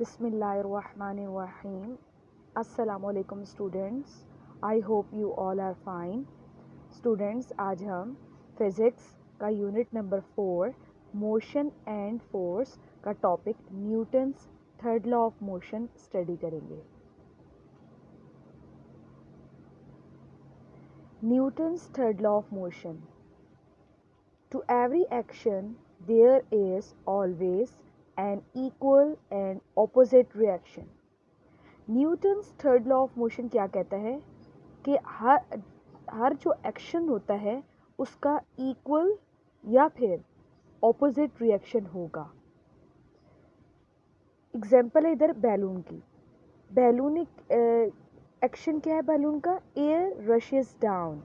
Bismillahirrahmanirrahim. Assalamu alaikum students. I hope you all are fine. Students, आज हम physics का unit number 4 motion and force का topic Newton's third law of motion study करेंगे. Newton's third law of motion. To every action there is always an equal and opposite reaction. Newton's third law of motion क्या कहता है कि हर जो action होता है उसका इक्वल या फिर ऑपोजिट रिएक्शन होगा. एग्जाम्पल है इधर बैलून की. बैलून एक्शन क्या है बैलून का? Air rashes down.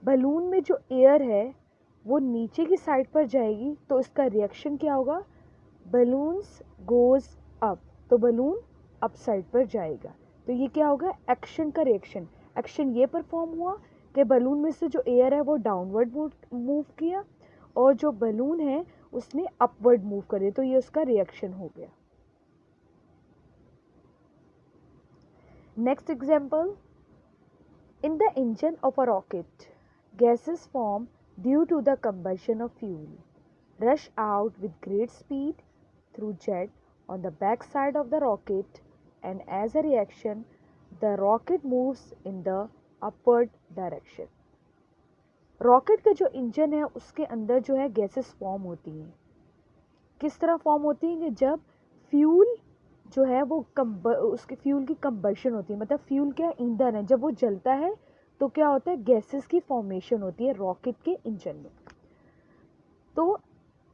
बैलून में जो एयर है वो नीचे की साइड पर जाएगी तो इसका रिएक्शन क्या होगा? बलून्स गोज अप, तो बलून अप साइड पर जाएगा. तो ये क्या होगा? एक्शन का रिएक्शन. एक्शन ये परफॉर्म हुआ कि बलून में से जो एयर है वो डाउनवर्ड मूव किया और जो बलून है उसने अपवर्ड मूव करे, तो ये उसका रिएक्शन हो गया. Next example. In the engine of a rocket gases form due to the combustion of fuel, rush out with great speed through jet on the back side of the rocket, and as a reaction the rocket moves in the upward direction. Rocket का जो engine है उसके अंदर जो है gases form होती हैं. किस तरह फॉर्म होती हैं कि जब फ्यूल जो है वो उसके फ्यूल की कंबशन होती है. मतलब फ्यूल क्या है? ईंधन है. जब वो जलता है तो क्या होता है? गैसेस की फॉर्मेशन होती है रॉकेट के इंजन में. तो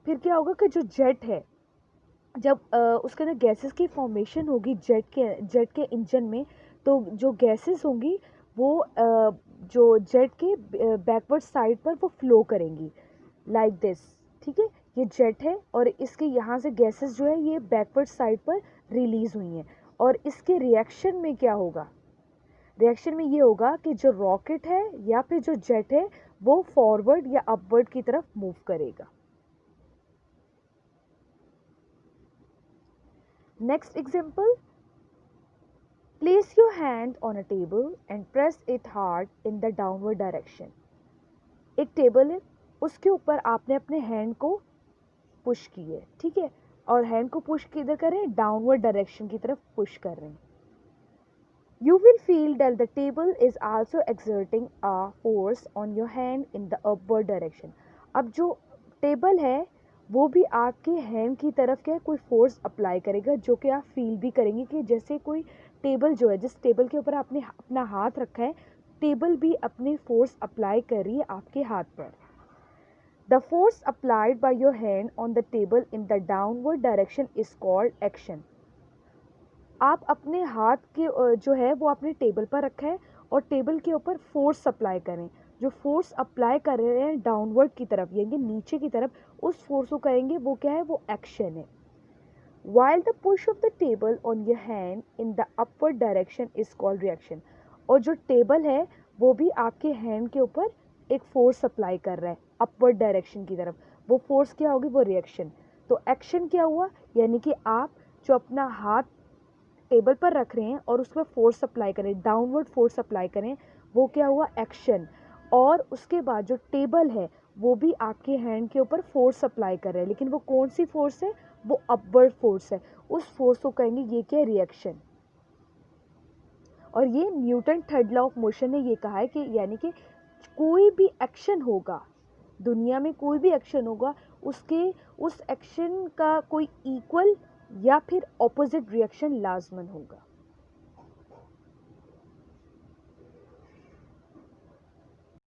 फिर क्या होगा कि जो जेट है जब उसके अंदर गैसेस की फॉर्मेशन होगी जेट के इंजन में, तो जो गैसेस होंगी वो जो जेट के बैकवर्ड साइड पर वो फ्लो करेंगी लाइक दिस. ठीक है, ये जेट है और इसके यहाँ से गैसेस जो है ये बैकवर्ड साइड पर रिलीज हुई हैं. और इसके रिएक्शन में क्या होगा? रिएक्शन में ये होगा कि जो रॉकेट है या फिर जो जेट है वो फॉरवर्ड या अपवर्ड की तरफ मूव करेगा. Next example. Place your hand on a table and press it hard in the downward direction. एक टेबल है, उसके ऊपर आपने अपने हैंड को पुश की है. ठीक है, और हैंड को पुश किधर करें? डाउनवर्ड डायरेक्शन की तरफ पुश कर रहे हैं. You will feel that the table is also exerting a force on your hand in the upward direction. अब जो टेबल है वो भी आपके हैंड की तरफ क्या कोई फोर्स अप्लाई करेगा, जो कि आप फील भी करेंगे कि जैसे कोई टेबल जो है, जिस टेबल के ऊपर आपने अपना हाथ रखा है, टेबल भी अपनी फोर्स अप्लाई कर रही है आपके हाथ पर. The force applied by your hand on the table in the downward direction is called action. आप अपने हाथ के जो है वो अपने टेबल पर रखा है और टेबल के ऊपर फोर्स अप्लाई करें. जो फोर्स अप्लाई कर रहे हैं डाउनवर्ड की तरफ यानी नीचे की तरफ, उस फोर्स को करेंगे वो क्या है? वो एक्शन है. While the push of the table on your hand in the upward direction is called reaction. और जो टेबल है वो भी आपके हैंड के ऊपर एक फोर्स अप्लाई कर रहा है अपवर्ड डायरेक्शन की तरफ. वो फोर्स क्या होगी? वो रिएक्शन. तो एक्शन क्या हुआ? यानी कि आप जो अपना हाथ टेबल पर रख रहे हैं और उस पर फोर्स अप्लाई करें, डाउनवर्ड फोर्स अप्लाई करें, वो क्या हुआ? एक्शन. और उसके बाद जो टेबल है वो भी आपके हैंड के ऊपर फोर्स अप्लाई कर रहे हैं, लेकिन वो कौन सी फोर्स है? वो अपवर्ड फोर्स है. उस फोर्स को कहेंगे ये क्या? रिएक्शन. और ये Newton third law of motion ने ये कहा है कि यानी कि कोई भी एक्शन होगा दुनिया में, कोई भी एक्शन होगा उसके उस एक्शन का कोई इक्वल या फिर ऑपोजिट रिएक्शन लाजमन होगा.